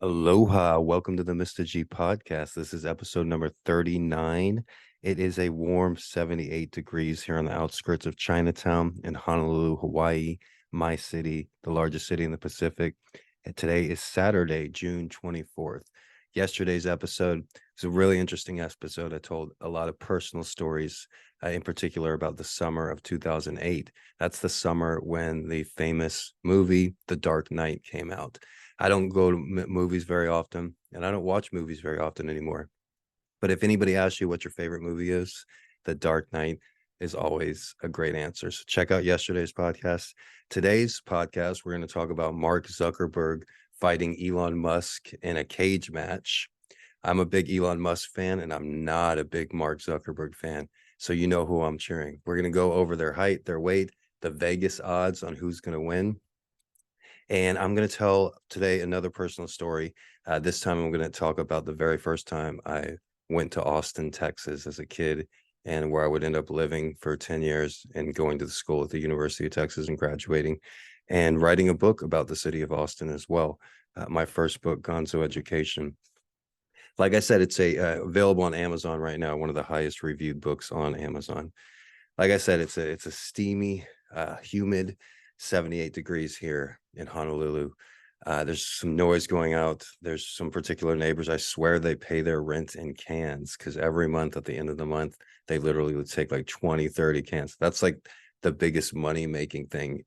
Aloha, welcome to the Mr.G podcast. This is episode number 39. It is a warm 78 degrees here on the outskirts of Chinatown in Honolulu, Hawaii, my city, the largest city in the Pacific. And today is Saturday, June 24th. Yesterday's episode was a really interesting episode. I told a lot of personal stories, in particular about the summer of 2008. That's the summer when the famous movie, The Dark Knight, came out. I don't go to movies very often, and I don't watch movies very often anymore. But if anybody asks you what your favorite movie is, The Dark Knight is always a great answer. So check out yesterday's podcast. Today's podcast, we're going to talk about Mark Zuckerberg fighting Elon Musk in a cage match. I'm a big Elon Musk fan, and I'm not a big Mark Zuckerberg fan. So you know who I'm cheering. We're going to go over their height, their weight, the Vegas odds on who's going to win. And I'm going to tell today another personal story. This time I'm going to talk about the very first time I went to Austin, Texas as a kid, and where I would end up living for 10 years and going to the school at the University of Texas and graduating and writing a book about the city of Austin as well. My first book, Gonzo Education. Like I said, it's available on Amazon right now, one of the highest reviewed books on Amazon. Like I said, it's a steamy, humid 78 degrees here in Honolulu. There's some noise going out. There's some particular neighbors. I swear they pay their rent in cans because every month at the end of the month, they literally would take like 20, 30 cans. That's like the biggest money making thing.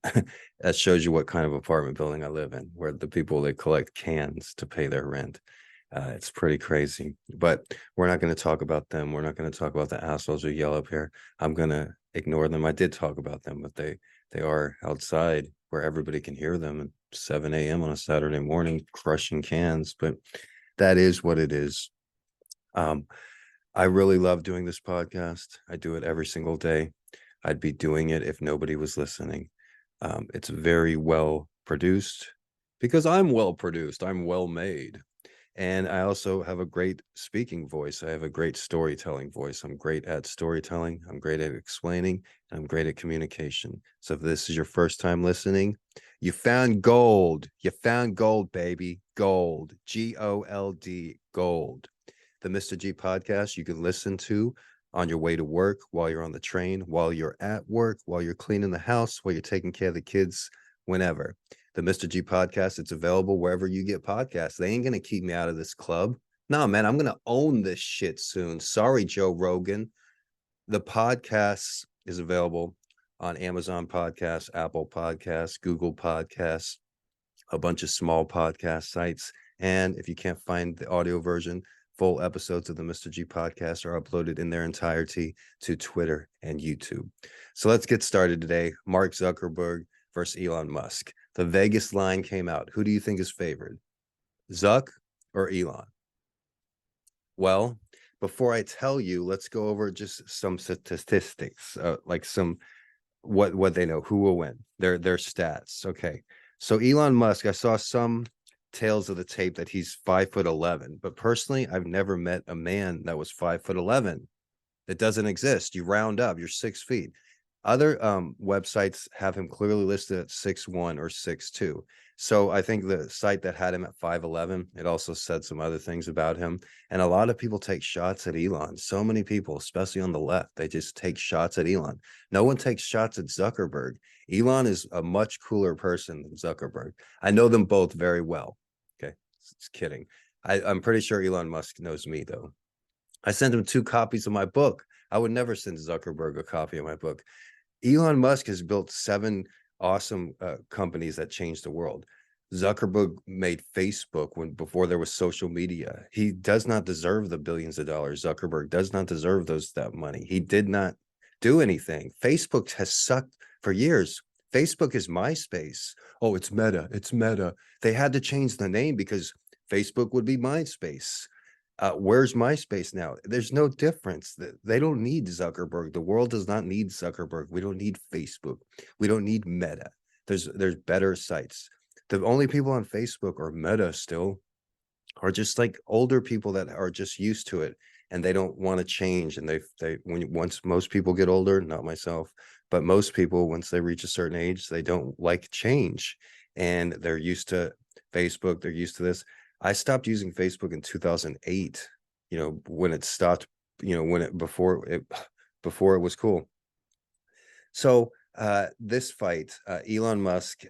That shows you what kind of apartment building I live in, where the people, they collect cans to pay their rent. It's pretty crazy, but we're not going to talk about them. We're not going to talk about the assholes who yell up here. I'm going to ignore them. I did talk about them, but they are outside where everybody can hear them at 7 a.m. on a Saturday morning, crushing cans. But that is what it is. I really love doing this podcast. I do it every single day. I'd be doing it if nobody was listening. It's very well produced because I'm well produced. I'm well made. And I also have a great speaking voice. I have a great storytelling voice. I'm great at storytelling. I'm great at explaining. And I'm great at communication. So if this is your first time listening, you found gold. You found gold, baby. Gold. G-O-L-D. Gold. The Mr.G podcast you can listen to on your way to work, while you're on the train, while you're at work, while you're cleaning the house, while you're taking care of the kids, whenever. The Mr.G podcast, it's available wherever you get podcasts. They ain't going to keep me out of this club. No, man, I'm going to own this shit soon. Sorry, Joe Rogan. The podcast is available on Amazon Podcasts, Apple Podcasts, Google Podcasts, a bunch of small podcast sites. And if you can't find the audio version, full episodes of the Mr.G podcast are uploaded in their entirety to Twitter and YouTube. So let's get started today. Mark Zuckerberg versus Elon Musk. The Vegas line came out. Who do you think is favored? Zuck or Elon? Well, before I tell you, let's go over just some statistics, like some what they know, who will win, their stats. Okay. So Elon Musk, I saw some tales of the tape that he's 5'11", but personally, I've never met a man that was 5'11". It doesn't exist. You round up, you're 6 feet. Other websites have him clearly listed at 6'1" or 6'2". So I think the site that had him at 5'11", it also said some other things about him. And a lot of people take shots at Elon. So many people, especially on the left, they just take shots at Elon. No one takes shots at Zuckerberg. Elon is a much cooler person than Zuckerberg. I know them both very well. Okay, just kidding. I'm pretty sure Elon Musk knows me, though. I sent him 2 copies of my book. I would never send Zuckerberg a copy of my book. Elon Musk has built 7 awesome companies that changed the world. Zuckerberg made Facebook before there was social media. He does not deserve the billions of dollars. Zuckerberg does not deserve that money. He did not do anything. Facebook has sucked for years. Facebook is MySpace. Oh, it's Meta. It's Meta. They had to change the name because Facebook would be MySpace. Where's MySpace now? There's no difference. They don't need Zuckerberg. The world does not need Zuckerberg. We don't need Facebook. We don't need Meta. There's better sites. The only people on Facebook or Meta still are just like older people that are just used to it and they don't want to change. And once most people get older, not myself, but most people, once they reach a certain age, they don't like change and they're used to Facebook. They're used to this. I stopped using Facebook in 2008, when it stopped, when it before it was cool. So this fight, Elon Musk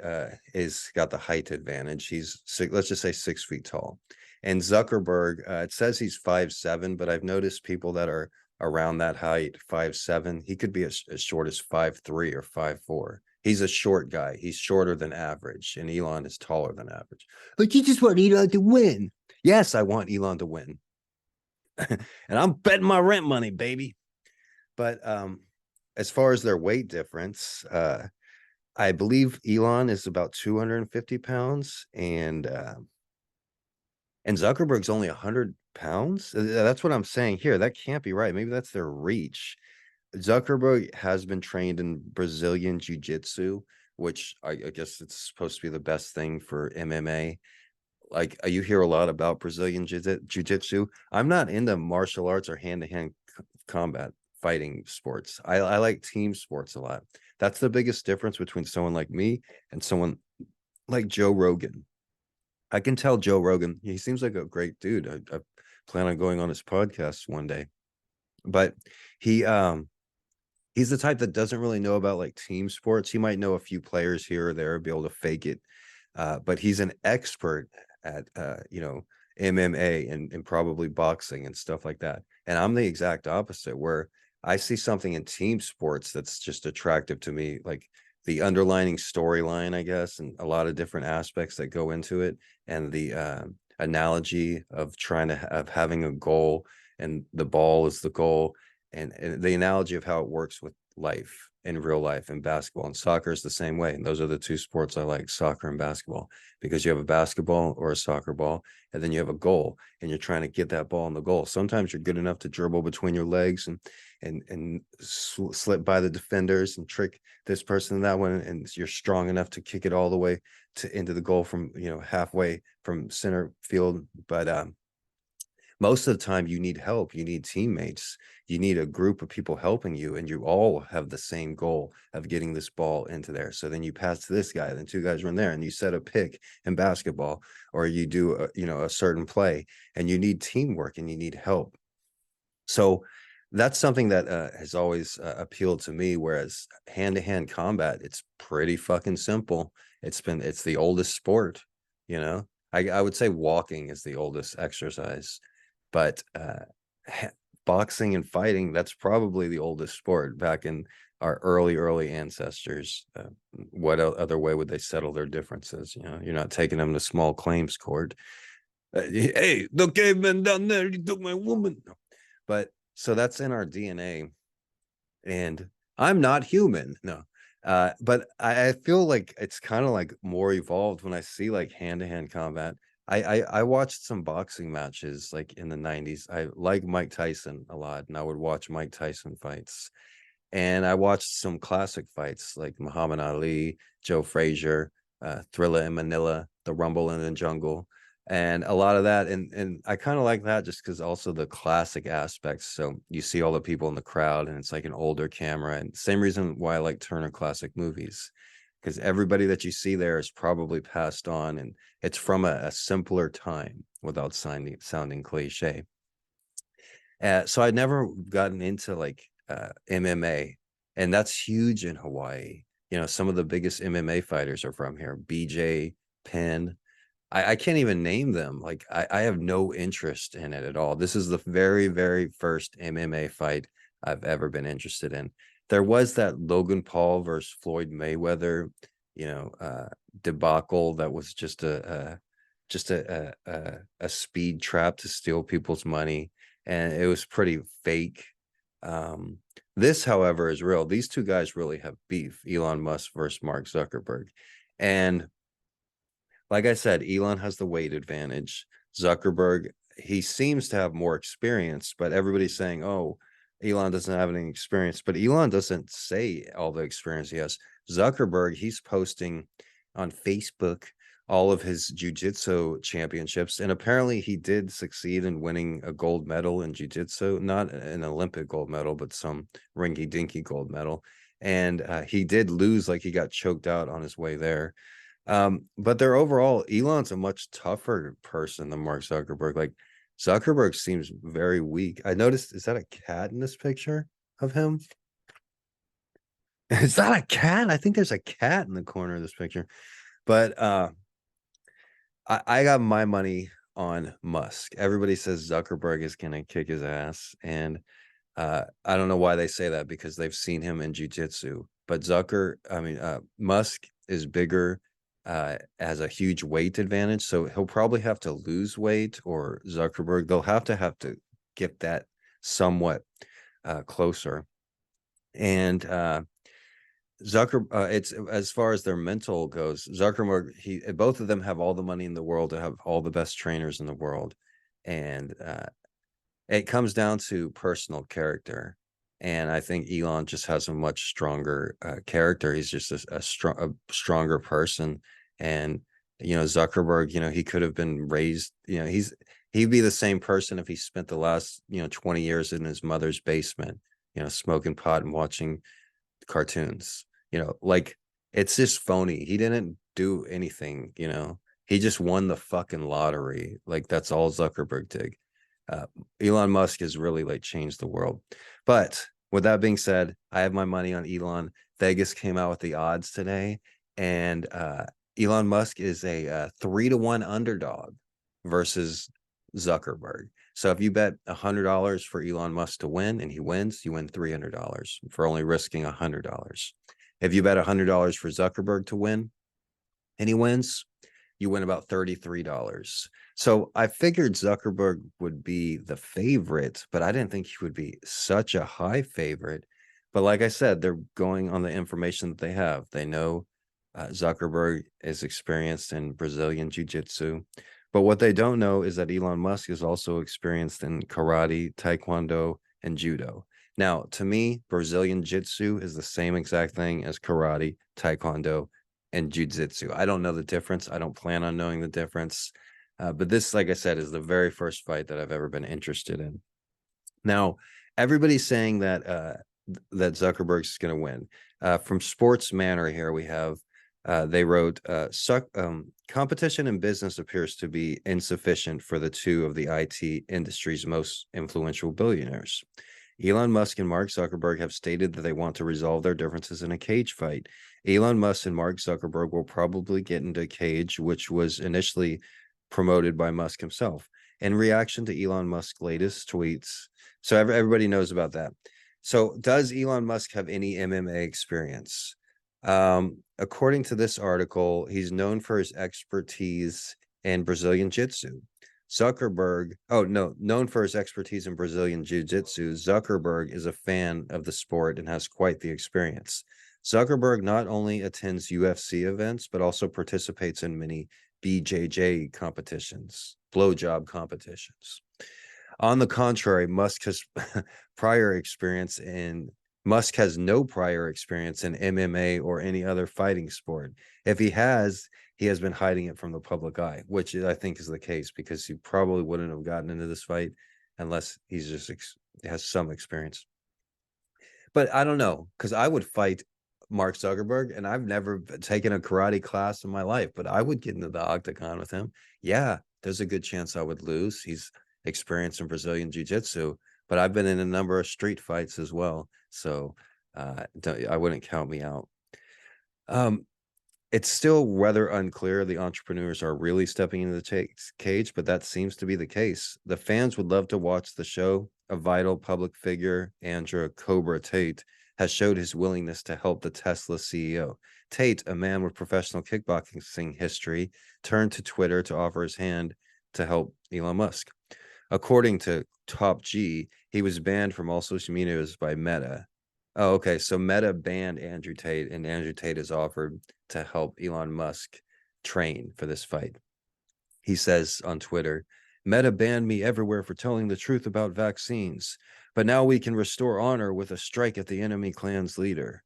is got the height advantage. He's let's just say 6 feet tall, and Zuckerberg, it says he's 5'7", but I've noticed people that are around that height, 5'7". He could be as short as 5'3" or 5'4". He's a short guy. He's shorter than average, and Elon is taller than average. But you just want Elon to win. Yes, I want Elon to win, and I'm betting my rent money, baby. But as far as their weight difference, I believe Elon is about 250 pounds, and Zuckerberg's only 100 pounds. That's what I'm saying here. That can't be right. Maybe that's their reach. Zuckerberg has been trained in Brazilian jiu-jitsu, which I guess it's supposed to be the best thing for MMA. Like, you hear a lot about Brazilian jiu-jitsu. I'm not into martial arts or hand-to-hand combat fighting sports. I like team sports a lot. That's the biggest difference between someone like me and someone like Joe Rogan. I can tell Joe Rogan, he seems like a great dude. I plan on going on his podcast one day. But he he's the type that doesn't really know about like team sports. He might know a few players here or there, be able to fake it. But he's an expert at MMA and probably boxing and stuff like that. And I'm the exact opposite, where I see something in team sports that's just attractive to me, like the underlining storyline, I guess, and a lot of different aspects that go into it, and the analogy of having a goal, and the ball is the goal, and the analogy of how it works with life, in real life, and basketball and soccer is the same way. And those are the two sports I like, soccer and basketball, because you have a basketball or a soccer ball, and then you have a goal, and you're trying to get that ball in the goal. Sometimes you're good enough to dribble between your legs and slip by the defenders and trick this person and that one, and you're strong enough to kick it all the way into the goal from halfway from center field. But most of the time you need help, you need teammates, you need a group of people helping you, and you all have the same goal of getting this ball into there. So then you pass to this guy, then two guys run there, and you set a pick in basketball, or you do a certain play, and you need teamwork and you need help. So that's something that has always appealed to me. Whereas hand-to-hand combat, it's pretty fucking simple. It's the oldest sport. I would say walking is the oldest exercise, but boxing and fighting, that's probably the oldest sport back in our early ancestors. What other way would they settle their differences? You're not taking them to small claims court. Hey, the caveman down there, he took my woman. But so that's in our DNA, and I'm not human. No. But I feel like it's kind of like more evolved when I see like hand-to-hand combat. I watched some boxing matches like in the 90s. I like Mike Tyson a lot, and I would watch Mike Tyson fights. And I watched some classic fights like Muhammad Ali, Joe Frazier, Thrilla in Manila, The Rumble in the Jungle, and a lot of that. And I kind of like that just because also the classic aspects. So you see all the people in the crowd, and it's like an older camera. And same reason why I like Turner Classic Movies, because everybody that you see there is probably passed on, and it's from a simpler time without sounding cliche. So I'd never gotten into like MMA, and that's huge in Hawaii. Some of the biggest MMA fighters are from here. BJ Penn. I can't even name them. Like I have no interest in it at all. This is the very, very first MMA fight I've ever been interested in. There was that Logan Paul versus Floyd Mayweather, debacle that was just a speed trap to steal people's money, and it was pretty fake. This, however, is real. These two guys really have beef. Elon Musk versus Mark Zuckerberg. And like I said, Elon has the weight advantage. Zuckerberg, he seems to have more experience, but everybody's saying, oh, Elon doesn't have any experience. But Elon doesn't say all the experience he has. Zuckerberg, he's posting on Facebook all of his jiu-jitsu championships, and apparently he did succeed in winning a gold medal in jiu-jitsu, not an Olympic gold medal, but some rinky-dinky gold medal. And he did lose, like he got choked out on his way there. But they're overall, Elon's a much tougher person than Mark Zuckerberg. Like Zuckerberg seems very weak. I noticed, is that a cat in this picture of him? Is that a cat? I think there's a cat in the corner of this picture. But I got my money on Musk. Everybody says Zuckerberg is gonna kick his ass, and I don't know why they say that, because they've seen him in jiu-jitsu. But Musk is bigger, has a huge weight advantage, so he'll probably have to lose weight, or Zuckerberg, they'll have to get that somewhat closer. And it's as far as their mental goes, Zuckerberg, both of them have all the money in the world to have all the best trainers in the world, and it comes down to personal character. And I think Elon just has a much stronger character. He's just a stronger person. And Zuckerberg, he could have been raised. He'd be the same person if he spent the last 20 years in his mother's basement, smoking pot and watching cartoons. Like, it's just phony. He didn't do anything. He just won the fucking lottery. Like, that's all Zuckerberg did. Elon Musk has really like changed the world. But with that being said, I have my money on Elon. Vegas came out with the odds today, and Elon Musk is a 3-1 underdog versus Zuckerberg. So if you bet $100 for Elon Musk to win and he wins, you win $300 for only risking $100. If you bet $100 for Zuckerberg to win and he wins, you win about $33. So I figured Zuckerberg would be the favorite, but I didn't think he would be such a high favorite. But like I said, they're going on the information that they have. They know Zuckerberg is experienced in Brazilian jiu-jitsu. But what they don't know is that Elon Musk is also experienced in karate, taekwondo, and judo. Now, to me, Brazilian jiu-jitsu is the same exact thing as karate, taekwondo, and jiu-jitsu. I don't know the difference. I don't plan on knowing the difference. But this, like I said, is the very first fight that I've ever been interested in. Now, everybody's saying that that Zuckerberg's going to win. From Sports Manor here, we have they wrote, competition in business appears to be insufficient for the two of the IT industry's most influential billionaires. Elon Musk and Mark Zuckerberg have stated that they want to resolve their differences in a cage fight. Elon Musk and Mark Zuckerberg will probably get into a cage, which was initially promoted by Musk himself. In reaction to Elon Musk's latest tweets, so everybody knows about that. So does Elon Musk have any MMA experience? According to this article, he's known for his expertise in Brazilian Jiu-Jitsu. Known for his expertise in Brazilian Jiu-Jitsu, Zuckerberg is a fan of the sport and has quite the experience. Zuckerberg not only attends UFC events, but also participates in many BJJ competitions, blowjob competitions. On the contrary, Musk has no prior experience in MMA or any other fighting sport. If he has been hiding it from the public eye, which I think is the case, because he probably wouldn't have gotten into this fight unless he's just has some experience. But I don't know, because I would fight Mark Zuckerberg, and I've never taken a karate class in my life, but I would get into the octagon with him. Yeah, there's a good chance I would lose. He's experienced in Brazilian jiu-jitsu, but I've been in a number of street fights as well. So I wouldn't count me out. It's still rather unclear the entrepreneurs are really stepping into the cage, but that seems to be the case. The fans would love to watch the show. A vital public figure, Andrew Cobra Tate, has showed his willingness to help the Tesla CEO. Tate, a man with professional kickboxing history, turned to Twitter to offer his hand to help Elon Musk. According to Top G, he was banned from all social medias by Meta. Oh, okay. So Meta banned Andrew Tate, and Andrew Tate has offered to help Elon Musk train for this fight. He says on Twitter, Meta banned me everywhere for telling the truth about vaccines, but now we can restore honor with a strike at the enemy clan's leader.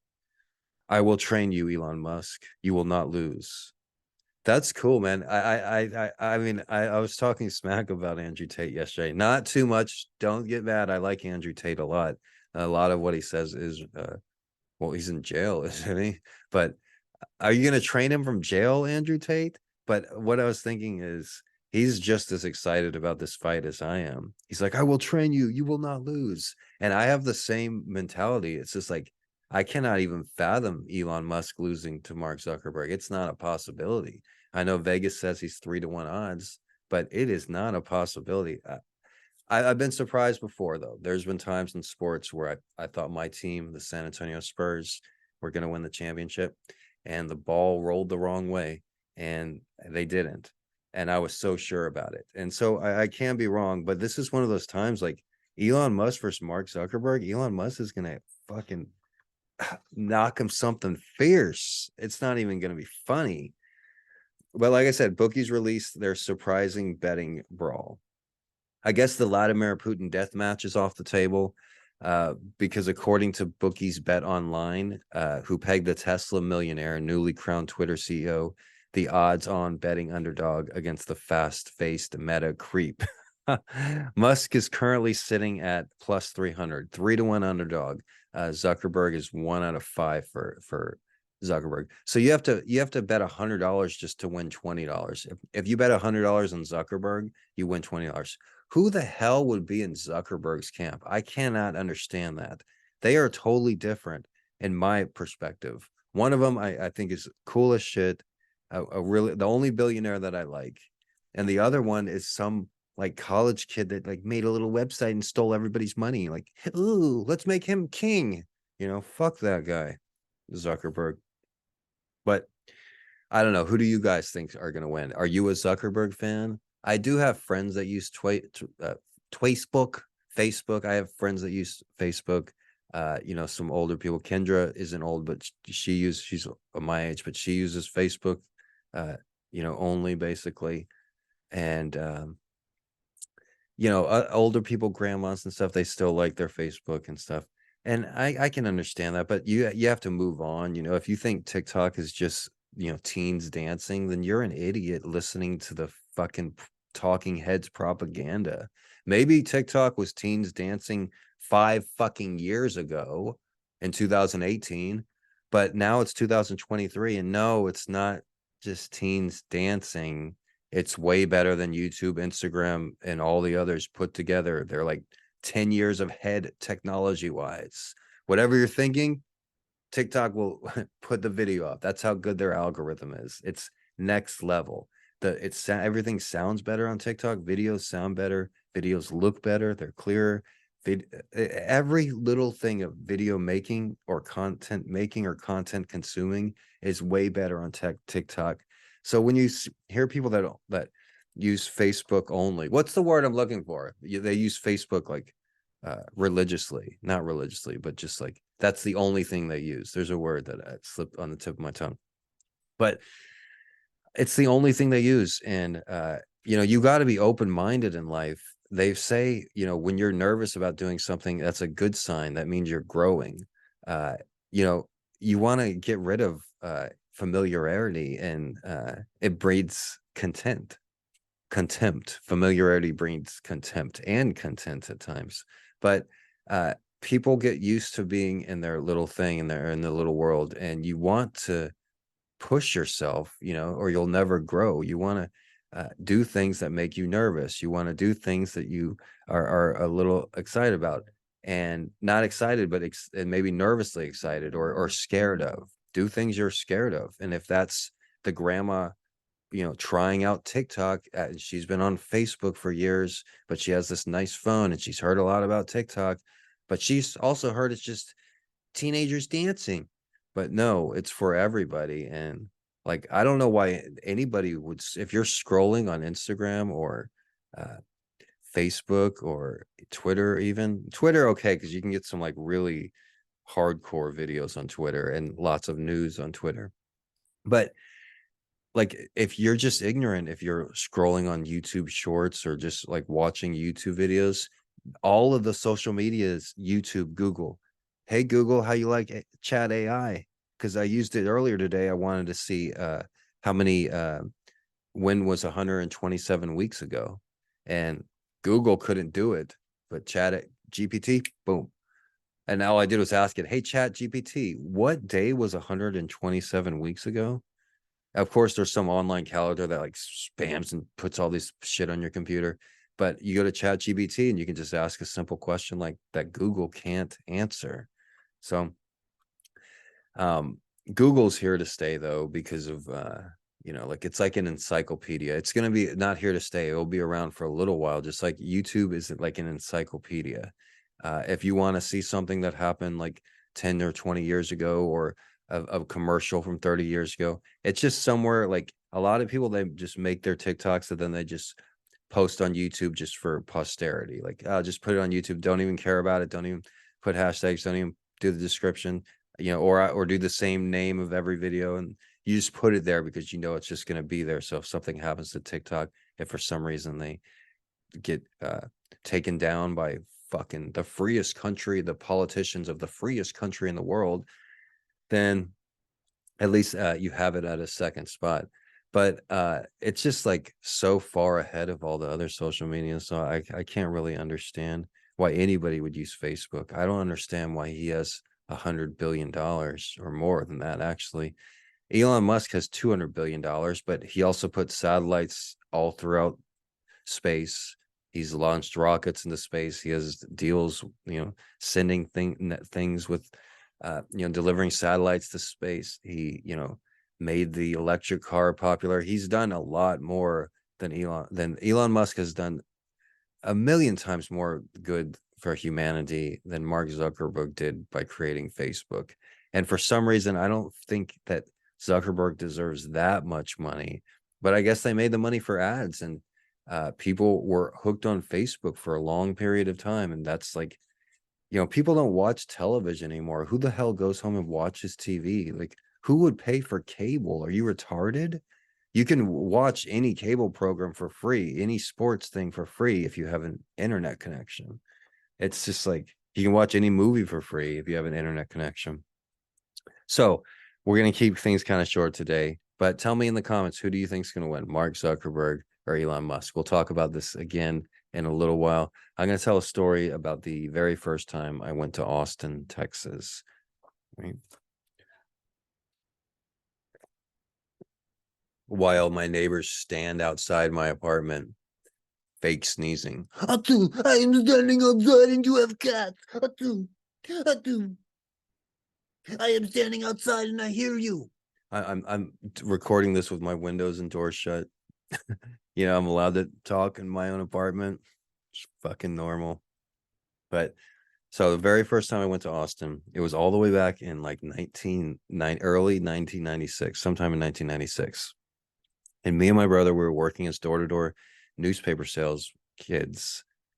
I will train you, Elon Musk. You will not lose. That's cool, man. I was talking smack about Andrew Tate yesterday. Not too much. Don't get mad. I like Andrew Tate a lot. A lot of what he says is, well, he's in jail, isn't he? But Are you going to train him from jail, Andrew Tate? But what I was thinking is he's just as excited about this fight as I am. He's like, I will train you. You will not lose. And I have the same mentality. It's just like, I cannot even fathom Elon Musk losing to Mark Zuckerberg. It's not a possibility. I know Vegas says he's 3-1 odds, but it is not a possibility. I've been surprised before, though. There's been times in sports where I thought my team, the San Antonio Spurs, were going to win the championship, and the ball rolled the wrong way, and they didn't. And I was so sure about it. And so I can be wrong, but this is one of those times like Elon Musk versus Mark Zuckerberg. Elon Musk is going to fucking knock him something fierce. It's not even going to be funny. But like I said, bookies released their surprising betting brawl. I guess the Vladimir Putin death match is off the table because according to Bookies Bet Online, who pegged the Tesla millionaire and newly crowned Twitter CEO, the odds on betting underdog against the fast-faced meta creep. Musk is currently sitting at plus 300, 3-1 underdog. Zuckerberg is 1 out of 5 for Zuckerberg. So you have to bet $100 just to win $20. If you bet $100 on Zuckerberg, you win $20. Who the hell would be in Zuckerberg's camp? I cannot understand that. They are totally different in my perspective. One of them I think is cool as shit, really the only billionaire that I like, and the other one is some like college kid that like made a little website and stole everybody's money. Like, ooh, let's make him king. Fuck that guy, Zuckerberg. But I don't know. Who do you guys think are going to win? Are you a Zuckerberg fan? I do have friends that use Facebook. I have friends that use Facebook. Some older people. Kendra isn't old, but she's my age, but she uses Facebook, only basically. And, older people, grandmas and stuff, they still like their Facebook and stuff. And I can understand that, but you have to move on. If you think TikTok is just teens dancing, then you're an idiot listening to the fucking talking heads propaganda. Maybe TikTok was teens dancing 5 fucking years ago in 2018, but now it's 2023, and no, it's not just teens dancing. It's way better than YouTube, Instagram, and all the others put together. They're like 10 years ahead technology wise. Whatever you're thinking, TikTok will put the video up. That's how good their algorithm is. It's next level. Everything sounds better on TikTok. Videos sound better. Videos look better. They're clearer. Every little thing of video making or content making or content consuming is way better on TikTok. So when you hear people that use Facebook only, what's the word I'm looking for? They use Facebook like religiously, not religiously, but just like that's the only thing they use. There's a word that slipped on the tip of my tongue, but it's the only thing they use. And you got to be open-minded in life. They say, when you're nervous about doing something, that's a good sign. That means you're growing. You want to get rid of familiarity, and it breeds contempt. Familiarity breeds contempt and content at times. But people get used to being in their little thing, in the little world, and you want to push yourself, or you'll never grow. You want to do things that make you nervous. You want to do things that you are a little excited about, and not excited, but and maybe nervously excited or scared of. Do things you're scared of. And if that's the grandma, trying out TikTok, she's been on Facebook for years, but she has this nice phone and she's heard a lot about TikTok, but she's also heard it's just teenagers dancing. But no, it's for everybody. And like, I don't know why anybody would, if you're scrolling on Instagram or Facebook or Twitter, even Twitter, okay, because you can get some like really hardcore videos on Twitter and lots of news on Twitter. But like, if you're just ignorant, if you're scrolling on YouTube shorts or just like watching YouTube videos, all of the social medias, YouTube, Google. Hey, Google, how you like chat AI? Because I used it earlier today. I wanted to see how many, when was 127 weeks ago? And Google couldn't do it, but chat GPT, boom. And all I did was ask it, hey, Chat GPT, what day was 127 weeks ago? Of course, there's some online calendar that like spams and puts all this shit on your computer. But you go to Chat GPT and you can just ask a simple question like that Google can't answer. So Google's here to stay though, because of like it's like an encyclopedia. It's going to be not here to stay. It'll be around for a little while, just like YouTube is like an encyclopedia. If you want to see something that happened like 10 or 20 years ago, or a commercial from 30 years ago, it's just somewhere. Like a lot of people, they just make their TikToks and then they just post on YouTube just for posterity. Like, I'll just put it on YouTube. Don't even care about it. Don't even put hashtags. Don't even do the description, or do the same name of every video. And you just put it there because it's just going to be there. So if something happens to TikTok, if for some reason they get taken down by fucking the freest country, the politicians of the freest country in the world, then at least you have it at a second spot. But it's just like so far ahead of all the other social media. So I can't really understand why anybody would use Facebook. I don't understand why he has $100 billion or more than that. Actually, Elon Musk has $200 billion, but he also put satellites all throughout space. He's launched rockets into space. He has deals, sending things with, delivering satellites to space. He, made the electric car popular. He's done a lot more than Elon Musk has done a million times more good for humanity than Mark Zuckerberg did by creating Facebook. And for some reason, I don't think that Zuckerberg deserves that much money, but I guess they made the money for ads, and people were hooked on Facebook for a long period of time. And that's like, people don't watch television anymore. Who the hell goes home and watches TV? Like, who would pay for cable? Are you retarded? You can watch any cable program for free, any sports thing for free if you have an internet connection. It's just like you can watch any movie for free if you have an internet connection. So we're going to keep things kind of short today, but tell me in the comments, who do you think is going to win, Mark Zuckerberg or Elon Musk? We'll talk about this again in a little while. I'm going to tell a story about the very first time I went to Austin, Texas. Right? While my neighbors stand outside my apartment, fake sneezing. Atu, I am standing outside and you have cats. Atu, Atu. I am standing outside and I hear you. I'm recording this with my windows and doors shut. I'm allowed to talk in my own apartment. It's fucking normal. But so the very first time I went to Austin, it was all the way back in like early 1996, sometime in 1996. And me and my brother, we were working as door-to-door newspaper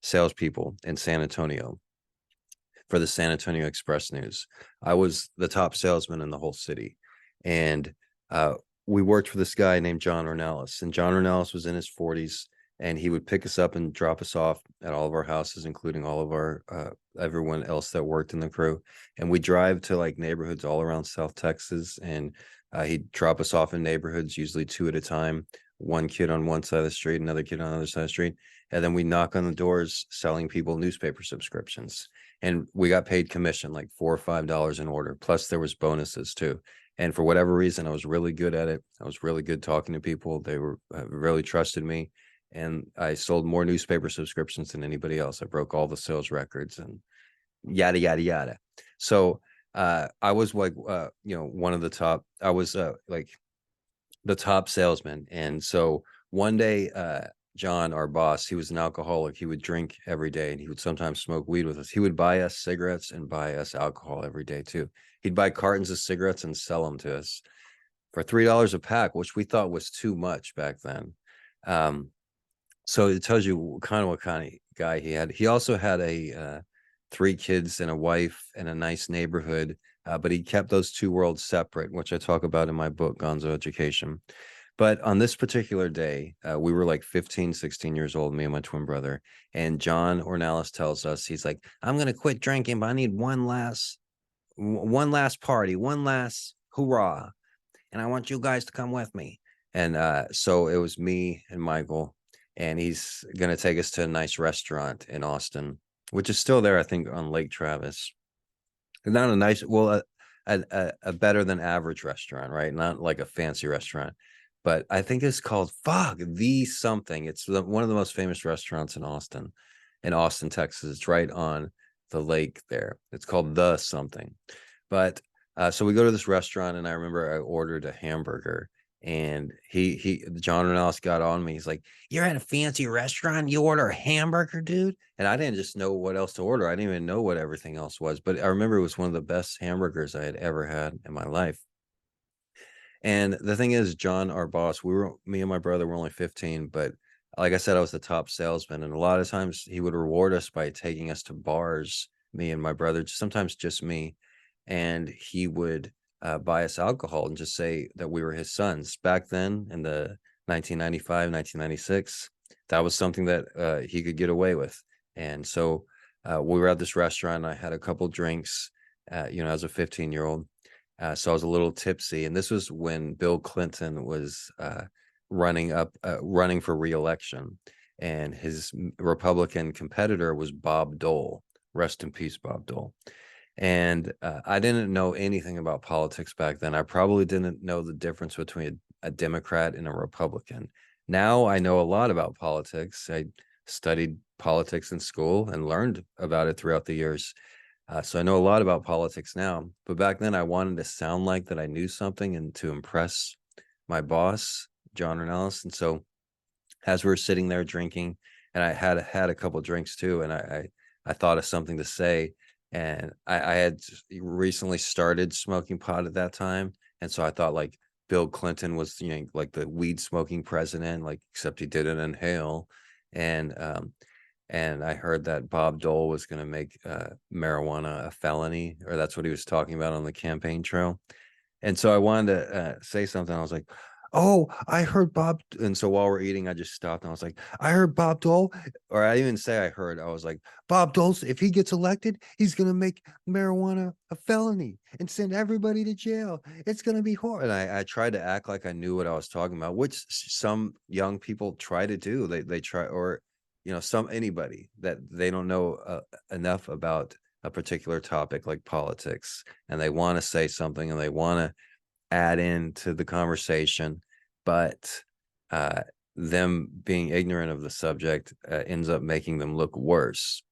salespeople in San Antonio for the San Antonio Express News. I was the top salesman in the whole city. And we worked for this guy named John Orenalas. And John Orenalas was in his 40s, and he would pick us up and drop us off at all of our houses, including all of our everyone else that worked in the crew. And we drive to like neighborhoods all around South Texas, and he'd drop us off in neighborhoods, usually two at a time, one kid on one side of the street, another kid on the other side of the street. And then we knock on the doors selling people newspaper subscriptions. And we got paid commission, like $4 or $5 an order. Plus there was bonuses too. And for whatever reason, I was really good at it. I was really good talking to people. They were really trusted me. And I sold more newspaper subscriptions than anybody else. I broke all the sales records and yada, yada, yada. So I was like, one of the top, I was like the top salesman. And so one day, John, our boss, he was an alcoholic. He would drink every day, and he would sometimes smoke weed with us. He would buy us cigarettes and buy us alcohol every day too. He'd buy cartons of cigarettes and sell them to us for $3 a pack, which we thought was too much back then. So it tells you what kind of guy he had. He also had 3 kids and a wife and a nice neighborhood, but he kept those two worlds separate, which I talk about in my book, Gonzo Education. But on this particular day, we were like 15, 16 years old, me and my twin brother. And John Orenalas tells us, he's like, I'm going to quit drinking, but I need one last party, one last hurrah. And I want you guys to come with me. And so it was me and Michael, and he's going to take us to a nice restaurant in Austin, which is still there, I think, on Lake Travis. Not a nice, well, a better than average restaurant, right? Not like a fancy restaurant, but I think it's called the something. It's one of the most famous restaurants in Austin, Texas. It's right on the lake there. It's called the something. But so we go to this restaurant, and I remember I ordered a hamburger, and John Orenalas got on me. He's like, "You're at a fancy restaurant, you order a hamburger, dude?" And I didn't just know what else to order. I didn't even know what everything else was. But I remember it was one of the best hamburgers I had ever had in my life. And the thing is, John, our boss, me and my brother were only 15, but like I said, I was the top salesman. And a lot of times he would reward us by taking us to bars, me and my brother, sometimes just me. And he would buy us alcohol and just say that we were his sons. Back then in the 1995, 1996, that was something that he could get away with. And so we were at this restaurant. I had a couple drinks, as a 15-year-old. So I was a little tipsy, and this was when Bill Clinton was running for re-election, and his Republican competitor was Bob Dole. Rest in peace, Bob Dole. And I didn't know anything about politics back then. I probably didn't know the difference between a Democrat and a Republican. Now I know a lot about politics. I studied politics in school and learned about it throughout the years. So I know a lot about politics now, but back then I wanted to sound like that I knew something and to impress my boss, John Orenalas. And so as we were sitting there drinking, and I had a couple drinks too, and I thought of something to say, and I had recently started smoking pot at that time, and so I thought like Bill Clinton was like the weed smoking president, like except he didn't inhale, and I heard that Bob Dole was going to make marijuana a felony, or that's what he was talking about on the campaign trail. And so I wanted to say something. I was like, "Oh, I heard Bob." And so while we're eating, I just stopped and I was like, "I heard Bob Dole," or I didn't even say I heard. I was like, "Bob Dole, if he gets elected, he's going to make marijuana a felony and send everybody to jail. It's going to be horrible." And I tried to act like I knew what I was talking about, which some young people try to do. They try, or anybody that they don't know enough about a particular topic like politics, and they want to say something and they want to add into the conversation, but them being ignorant of the subject ends up making them look worse.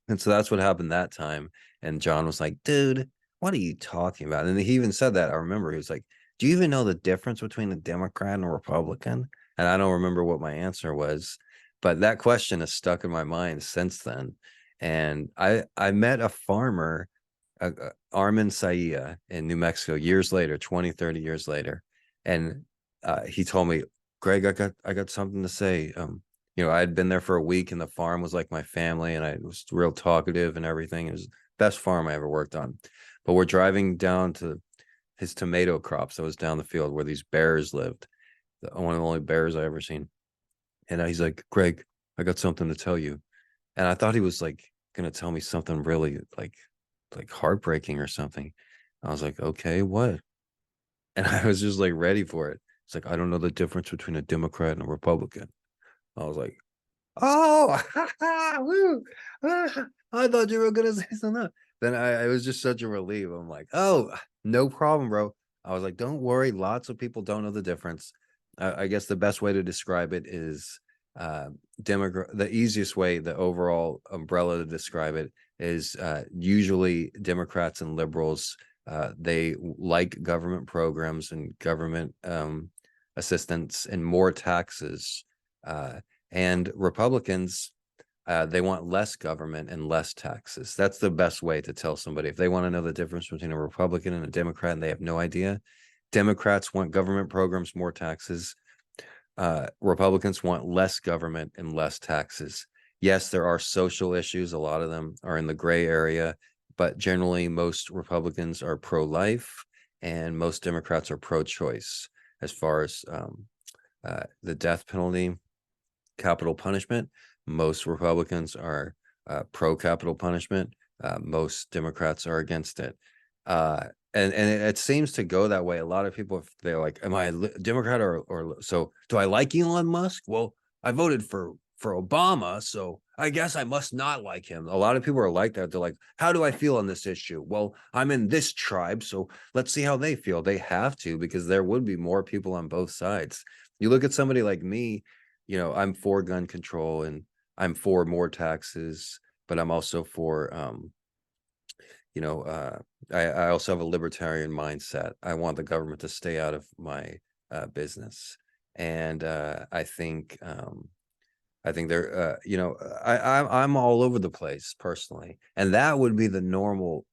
And so that's what happened that time. And John was like, "Dude, what are you talking about?" And he even said that. I remember he was like, "Do you even know the difference between a Democrat and a Republican?" And I don't remember what my answer was, but that question has stuck in my mind since then. And I met a farmer, Armin Saia, in New Mexico years later, 20, 30 years later. And he told me, "Greg, I got something to say." I had been there for a week, and the farm was like my family, and I was real talkative and everything. It was the best farm I ever worked on. But we're driving down to his tomato crops that was down the field where these bears lived. One of the only bears I ever seen. And he's like, "Greg, I got something to tell you." And I thought he was like gonna tell me something really like heartbreaking or something. I was like, "Okay, what?" And I was just like ready for it. It's like, "I don't know the difference between a Democrat and a Republican." I was like, "Oh, woo, I thought you were gonna say something." Then it was just such a relief. I'm like, "Oh, no problem, bro." I was like, "Don't worry. Lots of people don't know the difference." I guess the best way to describe it is the easiest way, the overall umbrella to describe it is usually Democrats and liberals. They like government programs and government assistance and more taxes. And Republicans, they want less government and less taxes. That's the best way to tell somebody. If they want to know the difference between a Republican and a Democrat and they have no idea, Democrats want government programs, more taxes. Republicans want less government and less taxes. Yes, there are social issues. A lot of them are in the gray area, but generally most Republicans are pro-life and most Democrats are pro-choice as far as the death penalty, capital punishment. Most Republicans are pro-capital punishment. Most Democrats are against it. And it seems to go that way. A lot of people, if they're like, "Am I a Democrat or so do I like Elon Musk?" Well, I voted for Obama, so I guess I must not like him. A lot of people are like that. They're like, how do I feel on this issue? Well, I'm in this tribe, so let's see how they feel. They have to, because there would be more people on both sides. You look at somebody like me, I'm for gun control and I'm for more taxes, but I'm also for you know, I also have a libertarian mindset. I want the government to stay out of my business. And I think they're, I'm all over the place personally, and that would be the normal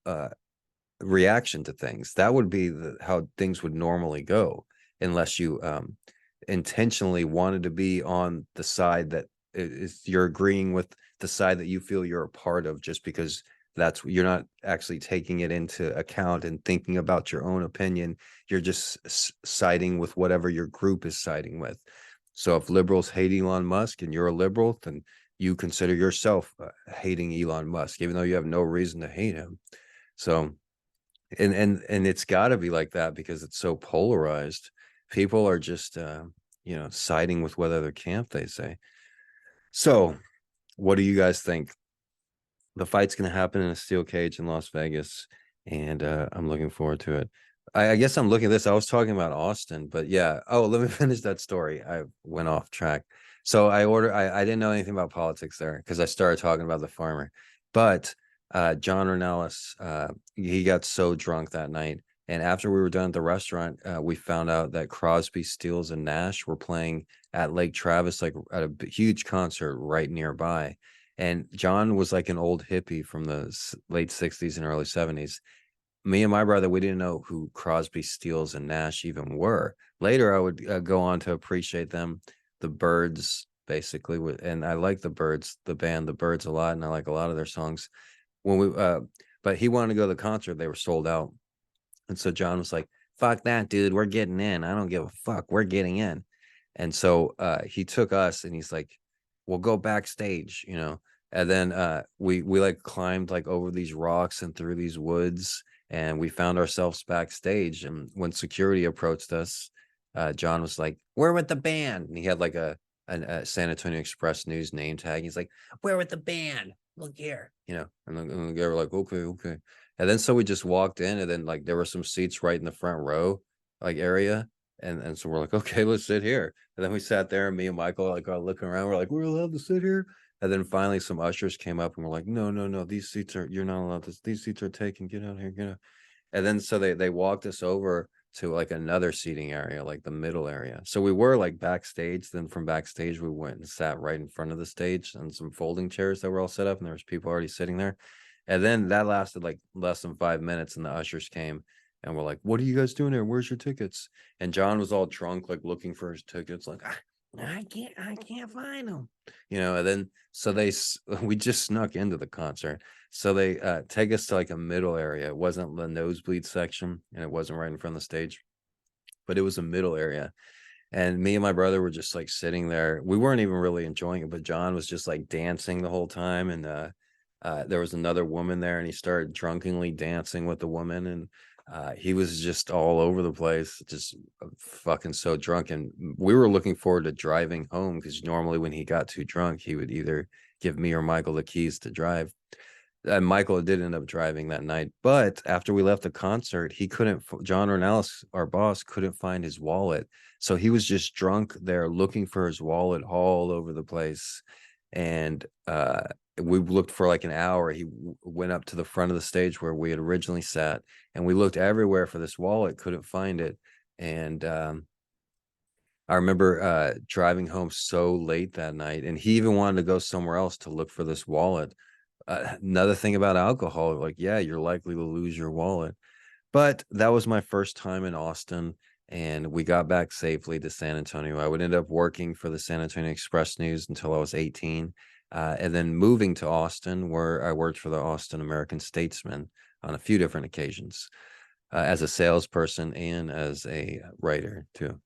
reaction to things. That would be how things would normally go, unless you intentionally wanted to be on the side that you're agreeing with the side that you feel you're a part of, just because you're not actually taking it into account and thinking about your own opinion. You're just siding with whatever your group is siding with. So if liberals hate Elon Musk and you're a liberal, then you consider yourself hating Elon Musk, even though you have no reason to hate him. So, and it's got to be like that because it's so polarized. People are just, siding with whatever camp they say. So, what do you guys think? The fight's going to happen in a steel cage in Las Vegas, and I'm looking forward to it. I guess I'm looking at this. I was talking about Austin, but yeah. Oh, let me finish that story. I went off track. So I didn't know anything about politics there because I started talking about the farmer. But John Orenalas, he got so drunk that night. And after we were done at the restaurant, we found out that Crosby, Stills, and Nash were playing at Lake Travis, like at a huge concert right nearby. And John was like an old hippie from the late 60s and early 70s. Me and my brother, we didn't know who Crosby, Stills, and Nash even were. Later, I would go on to appreciate them. The Byrds, basically, and I like the Byrds, the band, the Byrds, a lot, and I like a lot of their songs. But he wanted to go to the concert. They were sold out, and so John was like, "Fuck that, dude. We're getting in. I don't give a fuck. We're getting in." And so he took us, and he's like, "We'll go backstage," And then we like climbed like over these rocks and through these woods, and we found ourselves backstage. And when security approached us, John was like, "We're with the band," and he had like a San Antonio Express News name tag. He's like, "We're with the band. Look here," and they were like, "Okay, okay." And then so we just walked in, and then like there were some seats right in the front row, like area, and so we're like, "Okay, let's sit here." And then we sat there, and me and Michael like are looking around. We're like, "We're allowed to sit here." And then finally some ushers came up and were like, "No, no, no, you're not allowed to, these seats are taken, get out here, get out." And then so they walked us over to like another seating area, like the middle area. So we were like backstage. Then from backstage, we went and sat right in front of the stage on some folding chairs that were all set up, and there was people already sitting there. And then that lasted like less than 5 minutes, and the ushers came and were like, "What are you guys doing here? Where's your tickets?" And John was all drunk, like looking for his tickets, like, I can't find them, And then so we just snuck into the concert. So they take us to like a middle area. It wasn't the nosebleed section, and it wasn't right in front of the stage, but it was a middle area. And me and my brother were just like sitting there. We weren't even really enjoying it, but John was just like dancing the whole time. And there was another woman there, and he started drunkenly dancing with the woman. And he was just all over the place, just fucking so drunk. And we were looking forward to driving home, because normally when he got too drunk, he would either give me or Michael the keys to drive. And Michael did end up driving that night. But after we left the concert, John Orenalas, our boss, couldn't find his wallet. So he was just drunk there looking for his wallet all over the place. And we looked for like an hour. He went up to the front of the stage where we had originally sat, and we looked everywhere for this wallet, couldn't find it. And I remember driving home so late that night, and he even wanted to go somewhere else to look for this wallet. Another thing about alcohol, like, yeah, you're likely to lose your wallet. But that was my first time in Austin, and we got back safely to San Antonio. I would end up working for the San Antonio Express News until I was 18, and then moving to Austin, where I worked for the Austin American Statesman on a few different occasions, as a salesperson and as a writer too.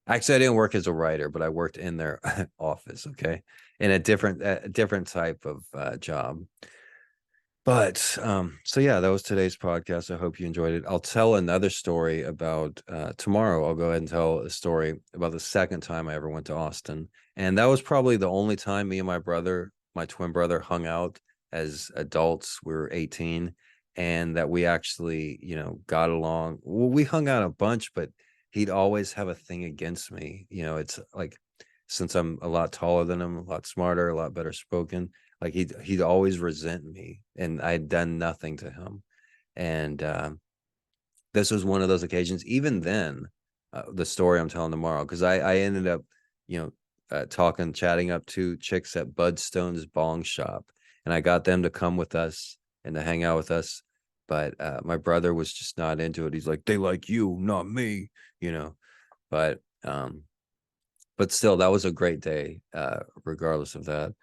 Actually, I didn't work as a writer, but I worked in their office, okay, in a different type of job. But so yeah, that was today's podcast. I hope you enjoyed it. I'll tell another story about tomorrow. I'll go ahead and tell a story about the second time I ever went to Austin. And that was probably the only time me and my brother, my twin brother hung out as adults. We were 18, and that we actually, got along. Well, we hung out a bunch, but he'd always have a thing against me. It's like, since I'm a lot taller than him, a lot smarter, a lot better spoken, like he'd always resent me, and I'd done nothing to him. And this was one of those occasions. Even then, the story I'm telling tomorrow, because I ended up, chatting up two chicks at Bud Stone's bong shop, and I got them to come with us and to hang out with us. But my brother was just not into it. He's like, they like you, not me, you know. But still, that was a great day, regardless of that.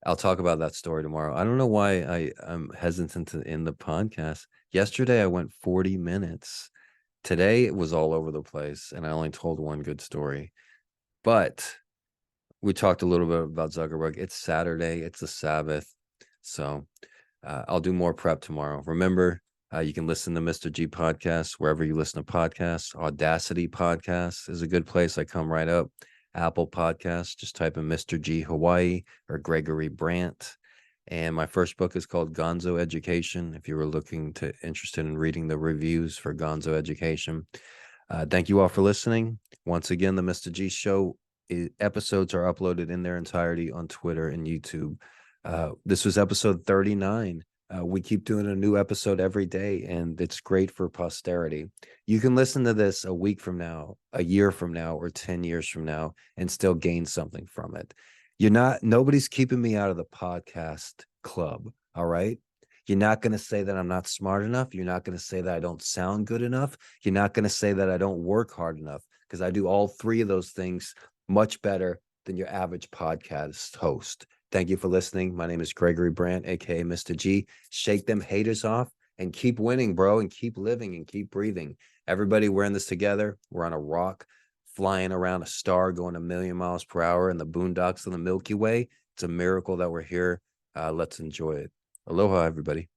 I'll talk about that story tomorrow. I don't know why I'm hesitant to end the podcast. Yesterday I went 40 minutes. Today it was all over the place, and I only told one good story. But we talked a little bit about Zuckerberg. It's Saturday, it's the Sabbath. So I'll do more prep tomorrow. Remember, you can listen to Mr. G podcasts wherever you listen to podcasts. Audacity podcasts is a good place. I come right up. Apple Podcasts, just type in Mr. G Hawaii or Gregory Brandt. And my first book is called Gonzo Education, if you were interested in reading the reviews for Gonzo Education. Thank you all for listening. Once again, the Mr. G Show episodes are uploaded in their entirety on Twitter and YouTube. This was episode 39. We keep doing a new episode every day, and it's great for posterity. You can listen to this a week from now, a year from now, or 10 years from now, and still gain something from it. Nobody's keeping me out of the podcast club. All right. You're not going to say that I'm not smart enough. You're not going to say that I don't sound good enough. You're not going to say that I don't work hard enough, because I do all three of those things much better than your average podcast host. Thank you for listening. My name is Gregory Brandt, aka Mr. G. Shake them haters off and keep winning, bro, and keep living and keep breathing. Everybody, we're in this together. We're on a rock, flying around a star, going a million miles per hour in the boondocks of the Milky Way. It's a miracle that we're here. Let's enjoy it. Aloha, everybody.